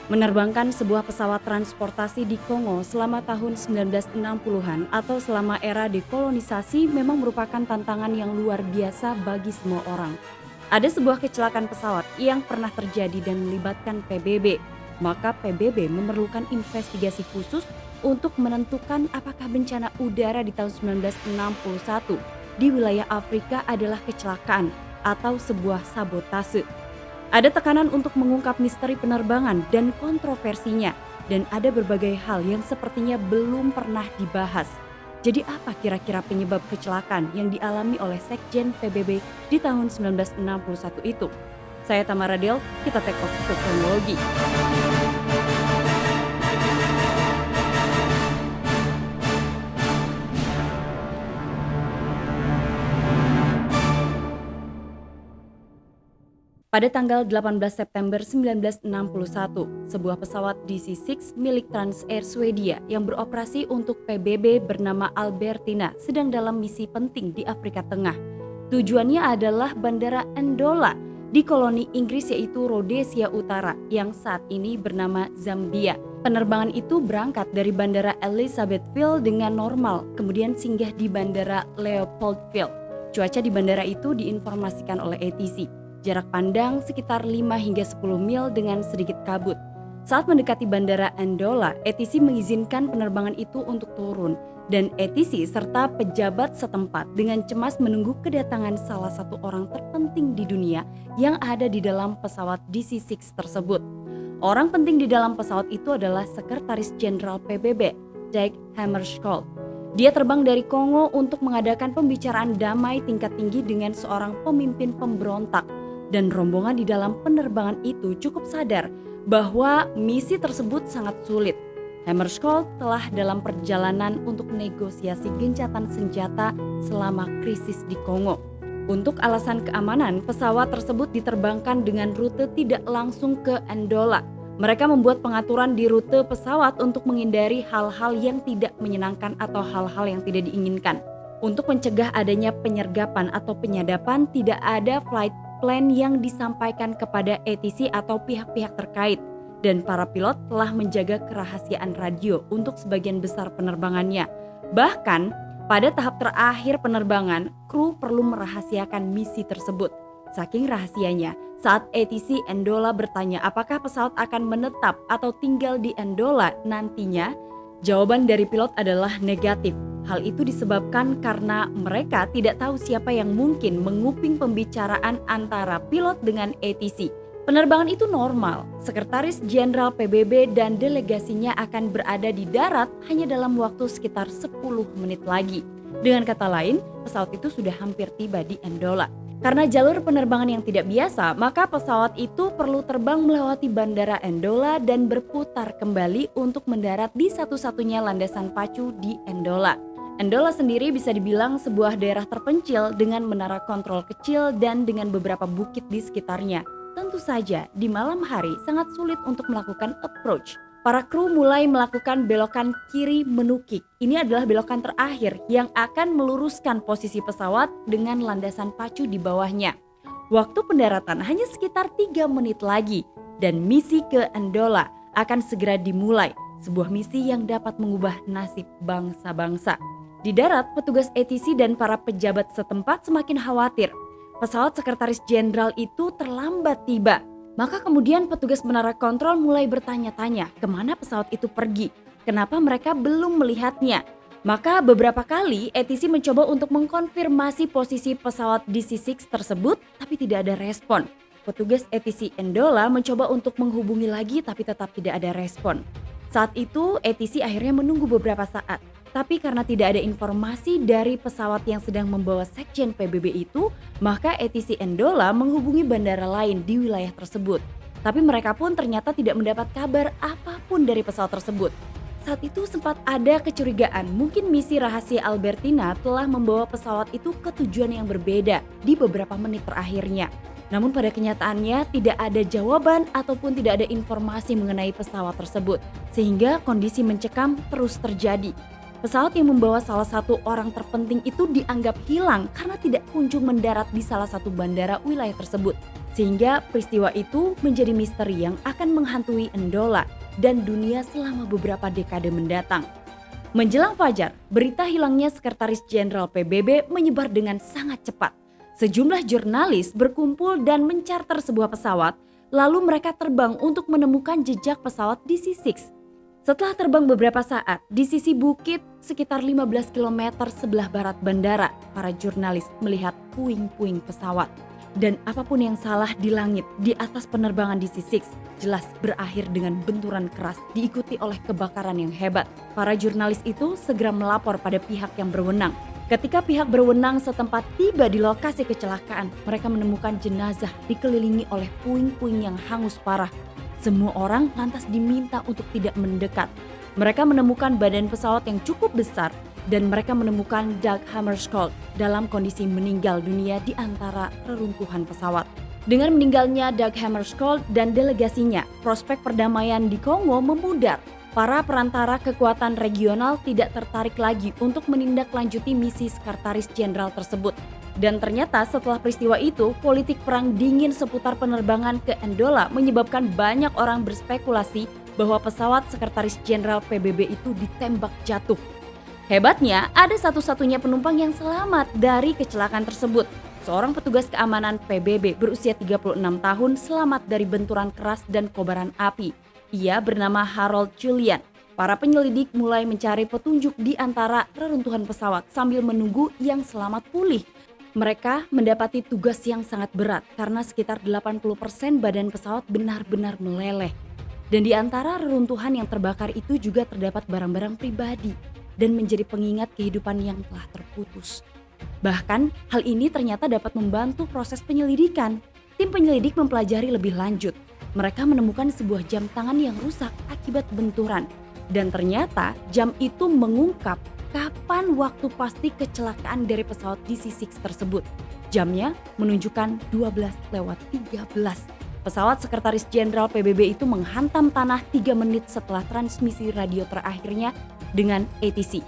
Menerbangkan sebuah pesawat transportasi di Kongo selama tahun 1960-an atau selama era dekolonisasi memang merupakan tantangan yang luar biasa bagi semua orang. Ada sebuah kecelakaan pesawat yang pernah terjadi dan melibatkan PBB. Maka PBB memerlukan investigasi khusus untuk menentukan apakah bencana udara di tahun 1961 di wilayah Afrika adalah kecelakaan atau sebuah sabotase. Ada tekanan untuk mengungkap misteri penerbangan dan kontroversinya, dan ada berbagai hal yang sepertinya belum pernah dibahas. Jadi apa kira-kira penyebab kecelakaan yang dialami oleh Sekjen PBB di tahun 1961 itu? Saya Tamara Del, kita take off ke kronologi. Pada tanggal 18 September 1961, sebuah pesawat DC-6 milik Transair Swedia yang beroperasi untuk PBB bernama Albertina sedang dalam misi penting di Afrika Tengah. Tujuannya adalah Bandara Ndola di koloni Inggris yaitu Rhodesia Utara yang saat ini bernama Zambia. Penerbangan itu berangkat dari Bandara Elizabethville dengan normal, kemudian singgah di Bandara Leopoldville. Cuaca di bandara itu diinformasikan oleh ATC. Jarak pandang sekitar 5 hingga 10 mil dengan sedikit kabut. Saat mendekati Bandara Ndola, ATC mengizinkan penerbangan itu untuk turun dan ATC serta pejabat setempat dengan cemas menunggu kedatangan salah satu orang terpenting di dunia yang ada di dalam pesawat DC-6 tersebut. Orang penting di dalam pesawat itu adalah Sekretaris Jenderal PBB, Dag Hammarskjöld. Dia terbang dari Kongo untuk mengadakan pembicaraan damai tingkat tinggi dengan seorang pemimpin pemberontak. Dan rombongan di dalam penerbangan itu cukup sadar bahwa misi tersebut sangat sulit. Hammarskjöld telah dalam perjalanan untuk negosiasi gencatan senjata selama krisis di Kongo. Untuk alasan keamanan, pesawat tersebut diterbangkan dengan rute tidak langsung ke Ndola. Mereka membuat pengaturan di rute pesawat untuk menghindari hal-hal yang tidak menyenangkan atau hal-hal yang tidak diinginkan. Untuk mencegah adanya penyergapan atau penyadapan, tidak ada flight plan yang disampaikan kepada ATC atau pihak-pihak terkait, dan para pilot telah menjaga kerahasiaan radio untuk sebagian besar penerbangannya. Bahkan pada tahap terakhir penerbangan, kru perlu merahasiakan misi tersebut. Saking rahasianya, saat ATC Ndola bertanya apakah pesawat akan menetap atau tinggal di Ndola nantinya, jawaban dari pilot adalah negatif. Hal itu disebabkan karena mereka tidak tahu siapa yang mungkin menguping pembicaraan antara pilot dengan ATC. Penerbangan itu normal, Sekretaris Jenderal PBB dan delegasinya akan berada di darat hanya dalam waktu sekitar 10 menit lagi. Dengan kata lain, pesawat itu sudah hampir tiba di Ndola. Karena jalur penerbangan yang tidak biasa, maka pesawat itu perlu terbang melewati Bandara Ndola dan berputar kembali untuk mendarat di satu-satunya landasan pacu di Ndola. Ndola sendiri bisa dibilang sebuah daerah terpencil dengan menara kontrol kecil dan dengan beberapa bukit di sekitarnya. Tentu saja, di malam hari sangat sulit untuk melakukan approach. Para kru mulai melakukan belokan kiri menukik. Ini adalah belokan terakhir yang akan meluruskan posisi pesawat dengan landasan pacu di bawahnya. Waktu pendaratan hanya sekitar 3 menit lagi dan misi ke Ndola akan segera dimulai. Sebuah misi yang dapat mengubah nasib bangsa-bangsa. Di darat, petugas ATC dan para pejabat setempat semakin khawatir. Pesawat Sekretaris Jenderal itu terlambat tiba. Maka kemudian petugas menara kontrol mulai bertanya-tanya kemana pesawat itu pergi. Kenapa mereka belum melihatnya? Maka beberapa kali ATC mencoba untuk mengkonfirmasi posisi pesawat DC-6 tersebut tapi tidak ada respon. Petugas ATC Ndola mencoba untuk menghubungi lagi tapi tetap tidak ada respon. Saat itu ATC akhirnya menunggu beberapa saat. Tapi karena tidak ada informasi dari pesawat yang sedang membawa Sekjen PBB itu, maka ATC Ndola menghubungi bandara lain di wilayah tersebut. Tapi mereka pun ternyata tidak mendapat kabar apapun dari pesawat tersebut. Saat itu sempat ada kecurigaan mungkin misi rahasia Albertina telah membawa pesawat itu ke tujuan yang berbeda di beberapa menit terakhirnya. Namun pada kenyataannya tidak ada jawaban ataupun tidak ada informasi mengenai pesawat tersebut. Sehingga kondisi mencekam terus terjadi. Pesawat yang membawa salah satu orang terpenting itu dianggap hilang karena tidak kunjung mendarat di salah satu bandara wilayah tersebut. Sehingga peristiwa itu menjadi misteri yang akan menghantui Andola dan dunia selama beberapa dekade mendatang. Menjelang fajar, berita hilangnya Sekretaris Jenderal PBB menyebar dengan sangat cepat. Sejumlah jurnalis berkumpul dan mencarter sebuah pesawat, lalu mereka terbang untuk menemukan jejak pesawat DC-6. Setelah terbang beberapa saat di sisi bukit sekitar 15 km sebelah barat bandara, para jurnalis melihat puing-puing pesawat. Dan apapun yang salah di langit di atas penerbangan DC-6 jelas berakhir dengan benturan keras diikuti oleh kebakaran yang hebat. Para jurnalis itu segera melapor pada pihak yang berwenang. Ketika pihak berwenang setempat tiba di lokasi kecelakaan, mereka menemukan jenazah dikelilingi oleh puing-puing yang hangus parah. Semua orang lantas diminta untuk tidak mendekat. Mereka menemukan badan pesawat yang cukup besar dan mereka menemukan Dag Hammarskjöld dalam kondisi meninggal dunia di antara reruntuhan pesawat. Dengan meninggalnya Dag Hammarskjöld dan delegasinya, prospek perdamaian di Kongo memudar. Para perantara kekuatan regional tidak tertarik lagi untuk menindaklanjuti misi Sekretaris Jenderal tersebut. Dan ternyata setelah peristiwa itu, politik perang dingin seputar penerbangan ke Andola menyebabkan banyak orang berspekulasi bahwa pesawat Sekretaris Jenderal PBB itu ditembak jatuh. Hebatnya, ada satu-satunya penumpang yang selamat dari kecelakaan tersebut. Seorang petugas keamanan PBB berusia 36 tahun selamat dari benturan keras dan kobaran api. Ia bernama Harold Julian. Para penyelidik mulai mencari petunjuk di antara reruntuhan pesawat sambil menunggu yang selamat pulih. Mereka mendapati tugas yang sangat berat karena sekitar 80% badan pesawat benar-benar meleleh. Dan di antara reruntuhan yang terbakar itu juga terdapat barang-barang pribadi dan menjadi pengingat kehidupan yang telah terputus. Bahkan hal ini ternyata dapat membantu proses penyelidikan. Tim penyelidik mempelajari lebih lanjut. Mereka menemukan sebuah jam tangan yang rusak akibat benturan. Dan ternyata jam itu mengungkap kapan waktu pasti kecelakaan dari pesawat DC-6 tersebut. Jamnya menunjukkan 12:13. Pesawat Sekretaris Jenderal PBB itu menghantam tanah 3 menit setelah transmisi radio terakhirnya dengan ATC.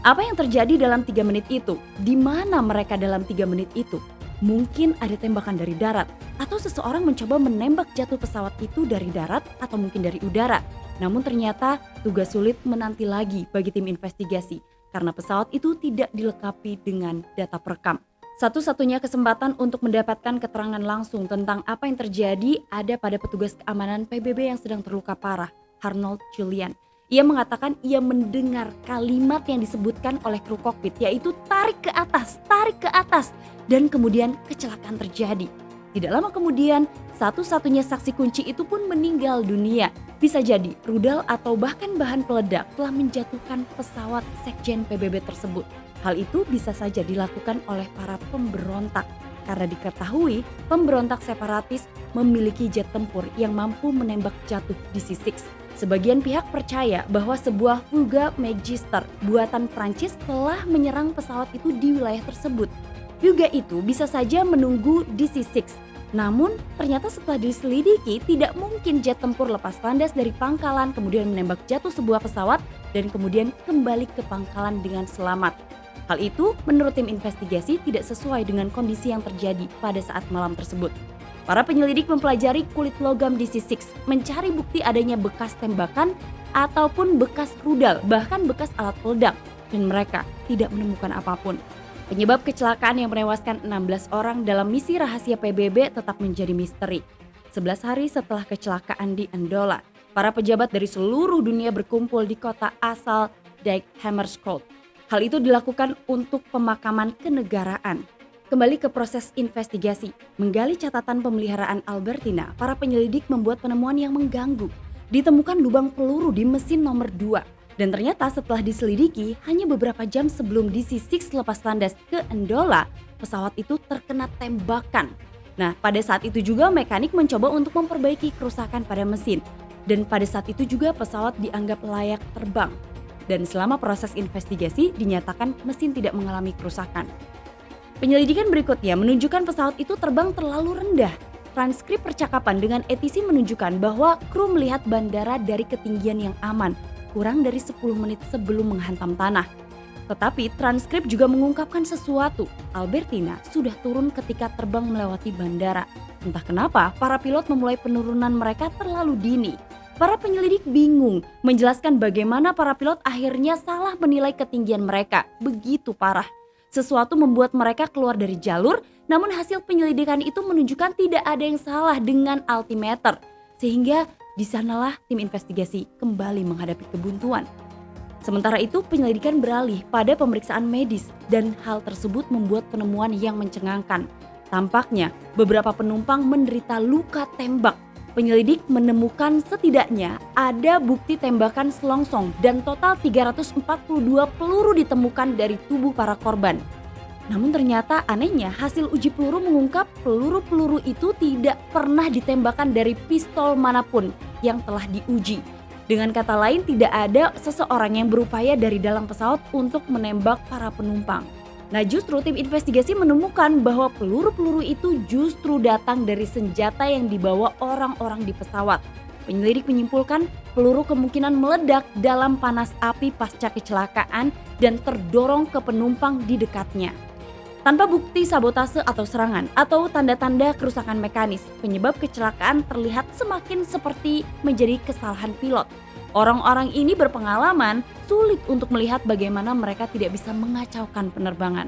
Apa yang terjadi dalam 3 menit itu? Di mana mereka dalam 3 menit itu? Mungkin ada tembakan dari darat, atau seseorang mencoba menembak jatuh pesawat itu dari darat atau mungkin dari udara. Namun ternyata tugas sulit menanti lagi bagi tim investigasi karena pesawat itu tidak dilengkapi dengan data perekam. Satu-satunya kesempatan untuk mendapatkan keterangan langsung tentang apa yang terjadi ada pada petugas keamanan PBB yang sedang terluka parah, Harold Julian. Ia mengatakan ia mendengar kalimat yang disebutkan oleh kru kokpit, yaitu tarik ke atas, dan kemudian kecelakaan terjadi. Tidak lama kemudian, satu-satunya saksi kunci itu pun meninggal dunia. Bisa jadi rudal atau bahkan bahan peledak telah menjatuhkan pesawat Sekjen PBB tersebut. Hal itu bisa saja dilakukan oleh para pemberontak karena diketahui pemberontak separatis memiliki jet tempur yang mampu menembak jatuh DC-6. Sebagian pihak percaya bahwa sebuah Fuga Magister buatan Prancis telah menyerang pesawat itu di wilayah tersebut. Fuga itu bisa saja menunggu DC-6. Namun ternyata setelah diselidiki tidak mungkin jet tempur lepas landas dari pangkalan kemudian menembak jatuh sebuah pesawat dan kemudian kembali ke pangkalan dengan selamat. Hal itu menurut tim investigasi tidak sesuai dengan kondisi yang terjadi pada saat malam tersebut. Para penyelidik mempelajari kulit logam DC-6, mencari bukti adanya bekas tembakan ataupun bekas rudal, bahkan bekas alat peledak, dan mereka tidak menemukan apapun. Penyebab kecelakaan yang menewaskan 16 orang dalam misi rahasia PBB tetap menjadi misteri. 11 hari setelah kecelakaan di Andola, para pejabat dari seluruh dunia berkumpul di kota asal Dag Hammarskjöld. Hal itu dilakukan untuk pemakaman kenegaraan. Kembali ke proses investigasi, menggali catatan pemeliharaan Albertina, para penyelidik membuat penemuan yang mengganggu. Ditemukan lubang peluru di mesin nomor 2. Dan ternyata setelah diselidiki, hanya beberapa jam sebelum DC-6 lepas landas ke Andola, pesawat itu terkena tembakan. Nah, pada saat itu juga mekanik mencoba untuk memperbaiki kerusakan pada mesin. Dan pada saat itu juga pesawat dianggap layak terbang. Dan selama proses investigasi dinyatakan mesin tidak mengalami kerusakan. Penyelidikan berikutnya menunjukkan pesawat itu terbang terlalu rendah. Transkrip percakapan dengan ATC menunjukkan bahwa kru melihat bandara dari ketinggian yang aman, kurang dari 10 menit sebelum menghantam tanah. Tetapi transkrip juga mengungkapkan sesuatu. Albertina sudah turun ketika terbang melewati bandara. Entah kenapa para pilot memulai penurunan mereka terlalu dini. Para penyelidik bingung menjelaskan bagaimana para pilot akhirnya salah menilai ketinggian mereka. Begitu parah. Sesuatu membuat mereka keluar dari jalur, namun hasil penyelidikan itu menunjukkan tidak ada yang salah dengan altimeter. Sehingga di sanalah tim investigasi kembali menghadapi kebuntuan. Sementara itu penyelidikan beralih pada pemeriksaan medis dan hal tersebut membuat penemuan yang mencengangkan. Tampaknya beberapa penumpang menderita luka tembak. Penyelidik menemukan setidaknya ada bukti tembakan selongsong dan total 342 peluru ditemukan dari tubuh para korban. Namun ternyata anehnya hasil uji peluru mengungkap peluru-peluru itu tidak pernah ditembakkan dari pistol manapun yang telah diuji. Dengan kata lain tidak ada seseorang yang berupaya dari dalam pesawat untuk menembak para penumpang. Nah justru tim investigasi menemukan bahwa peluru-peluru itu justru datang dari senjata yang dibawa orang-orang di pesawat. Penyelidik menyimpulkan peluru kemungkinan meledak dalam panas api pasca kecelakaan dan terdorong ke penumpang di dekatnya. Tanpa bukti sabotase atau serangan atau tanda-tanda kerusakan mekanis, penyebab kecelakaan terlihat semakin seperti menjadi kesalahan pilot. Orang-orang ini berpengalaman, sulit untuk melihat bagaimana mereka tidak bisa mengacaukan penerbangan.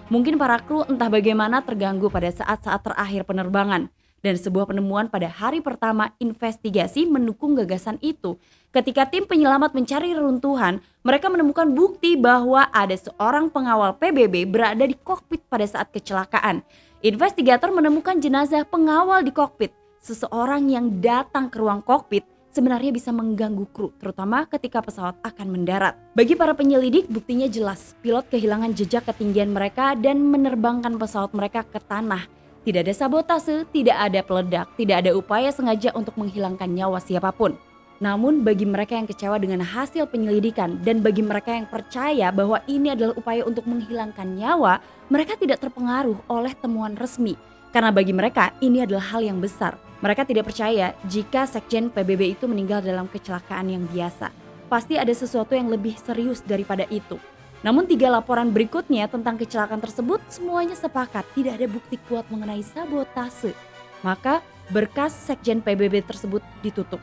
Mungkin para kru entah bagaimana terganggu pada saat-saat terakhir penerbangan. Dan sebuah penemuan pada hari pertama investigasi mendukung gagasan itu. Ketika tim penyelamat mencari reruntuhan, mereka menemukan bukti bahwa ada seorang pengawal PBB berada di kokpit pada saat kecelakaan. Investigator menemukan jenazah pengawal di kokpit. Seseorang yang datang ke ruang kokpit sebenarnya bisa mengganggu kru, terutama ketika pesawat akan mendarat. Bagi para penyelidik, buktinya jelas. Pilot kehilangan jejak ketinggian mereka dan menerbangkan pesawat mereka ke tanah. Tidak ada sabotase, tidak ada peledak, tidak ada upaya sengaja untuk menghilangkan nyawa siapapun. Namun bagi mereka yang kecewa dengan hasil penyelidikan dan bagi mereka yang percaya bahwa ini adalah upaya untuk menghilangkan nyawa, mereka tidak terpengaruh oleh temuan resmi. Karena bagi mereka ini adalah hal yang besar. Mereka tidak percaya jika Sekjen PBB itu meninggal dalam kecelakaan yang biasa. Pasti ada sesuatu yang lebih serius daripada itu. Namun 3 laporan berikutnya tentang kecelakaan tersebut semuanya sepakat tidak ada bukti kuat mengenai sabotase. Maka berkas Sekjen PBB tersebut ditutup.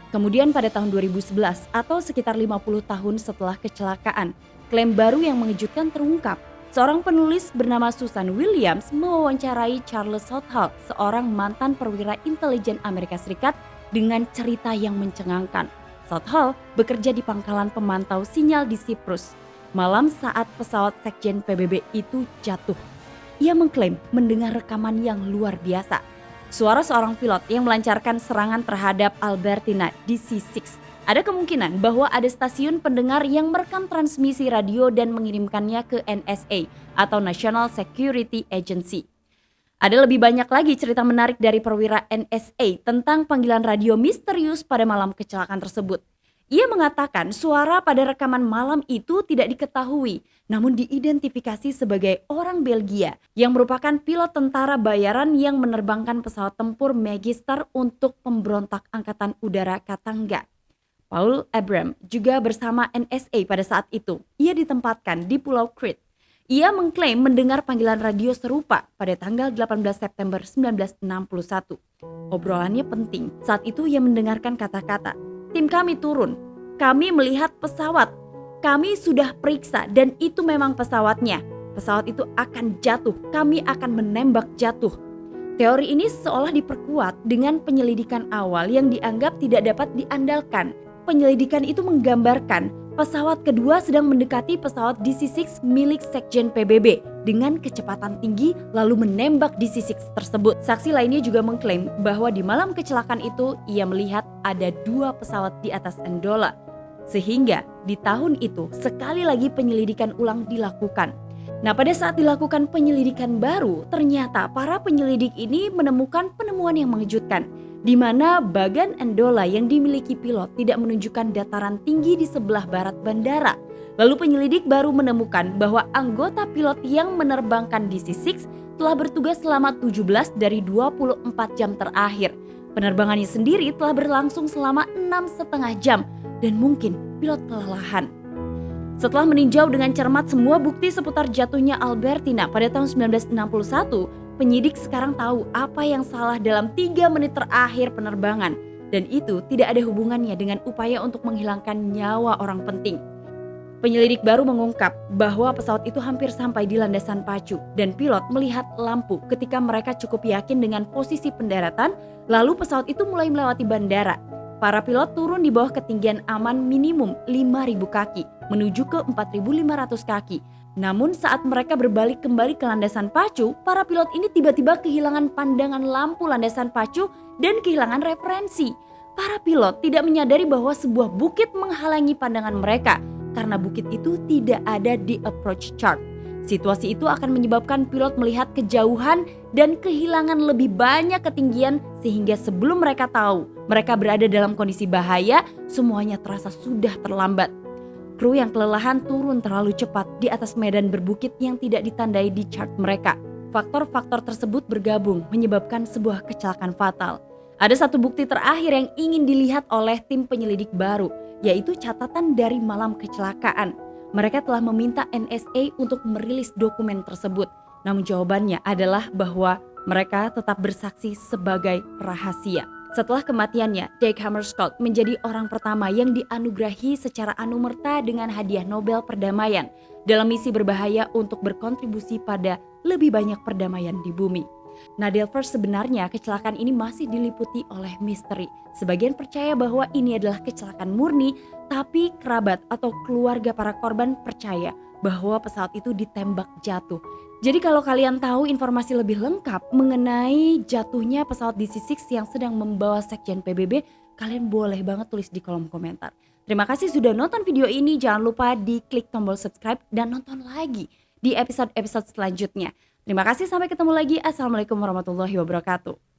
Kemudian pada tahun 2011 atau sekitar 50 tahun setelah kecelakaan, klaim baru yang mengejutkan terungkap. Seorang penulis bernama Susan Williams mewawancarai Charles Southall, seorang mantan perwira intelijen Amerika Serikat dengan cerita yang mencengangkan. Southall bekerja di pangkalan pemantau sinyal di Siprus. Malam saat pesawat Sekjen PBB itu jatuh, ia mengklaim mendengar rekaman yang luar biasa. Suara seorang pilot yang melancarkan serangan terhadap Albertina di C6. Ada kemungkinan bahwa ada stasiun pendengar yang merekam transmisi radio dan mengirimkannya ke NSA atau National Security Agency. Ada lebih banyak lagi cerita menarik dari perwira NSA tentang panggilan radio misterius pada malam kecelakaan tersebut. Ia mengatakan suara pada rekaman malam itu tidak diketahui, namun diidentifikasi sebagai orang Belgia yang merupakan pilot tentara bayaran yang menerbangkan pesawat tempur Magister untuk pemberontak Angkatan Udara Katanga. Paul Abram juga bersama NSA pada saat itu. Ia ditempatkan di Pulau Crete. Ia mengklaim mendengar panggilan radio serupa pada tanggal 18 September 1961. Obrolannya penting. Saat itu ia mendengarkan kata-kata, "Tim kami turun. Kami melihat pesawat. Kami sudah periksa dan itu memang pesawatnya. Pesawat itu akan jatuh. Kami akan menembak jatuh." Teori ini seolah diperkuat dengan penyelidikan awal yang dianggap tidak dapat diandalkan. Penyelidikan itu menggambarkan pesawat kedua sedang mendekati pesawat DC-6 milik Sekjen PBB dengan kecepatan tinggi lalu menembak DC-6 tersebut. Saksi lainnya juga mengklaim bahwa di malam kecelakaan itu ia melihat ada 2 pesawat di atas Andola. Sehingga di tahun itu sekali lagi penyelidikan ulang dilakukan. Nah pada saat dilakukan penyelidikan baru ternyata para penyelidik ini menemukan penemuan yang mengejutkan. Di mana bagan Andola yang dimiliki pilot tidak menunjukkan dataran tinggi di sebelah barat bandara. Lalu penyelidik baru menemukan bahwa anggota pilot yang menerbangkan DC-6 telah bertugas selama 17 dari 24 jam terakhir. Penerbangannya sendiri telah berlangsung selama 6,5 jam dan mungkin pilot kelelahan. Setelah meninjau dengan cermat semua bukti seputar jatuhnya Albertina pada tahun 1961, penyidik sekarang tahu apa yang salah dalam 3 menit terakhir penerbangan. Dan itu tidak ada hubungannya dengan upaya untuk menghilangkan nyawa orang penting. Penyelidik baru mengungkap bahwa pesawat itu hampir sampai di landasan pacu dan pilot melihat lampu ketika mereka cukup yakin dengan posisi pendaratan, lalu pesawat itu mulai melewati bandara. Para pilot turun di bawah ketinggian aman minimum 5.000 kaki menuju ke 4.500 kaki. Namun saat mereka berbalik kembali ke landasan pacu, para pilot ini tiba-tiba kehilangan pandangan lampu landasan pacu dan kehilangan referensi. Para pilot tidak menyadari bahwa sebuah bukit menghalangi pandangan mereka karena bukit itu tidak ada di approach chart. Situasi itu akan menyebabkan pilot melihat kejauhan dan kehilangan lebih banyak ketinggian sehingga sebelum mereka tahu mereka berada dalam kondisi bahaya, semuanya terasa sudah terlambat. Kru yang kelelahan turun terlalu cepat di atas medan berbukit yang tidak ditandai di chart mereka. Faktor-faktor tersebut bergabung menyebabkan sebuah kecelakaan fatal. Ada satu bukti terakhir yang ingin dilihat oleh tim penyelidik baru, yaitu catatan dari malam kecelakaan. Mereka telah meminta NSA untuk merilis dokumen tersebut. Namun jawabannya adalah bahwa mereka tetap bersaksi sebagai rahasia. Setelah kematiannya, Dag Hammarskjöld menjadi orang pertama yang dianugerahi secara anumerta dengan hadiah Nobel Perdamaian dalam misi berbahaya untuk berkontribusi pada lebih banyak perdamaian di bumi. Nah, Delvers, sebenarnya kecelakaan ini masih diliputi oleh misteri. Sebagian percaya bahwa ini adalah kecelakaan murni, tapi kerabat atau keluarga para korban percaya bahwa pesawat itu ditembak jatuh. Jadi kalau kalian tahu informasi lebih lengkap mengenai jatuhnya pesawat DC-6 yang sedang membawa sekjen PBB, kalian boleh banget tulis di kolom komentar. Terima kasih sudah nonton video ini, jangan lupa di klik tombol subscribe dan nonton lagi di episode-episode selanjutnya. Terima kasih, sampai ketemu lagi. Assalamualaikum warahmatullahi wabarakatuh.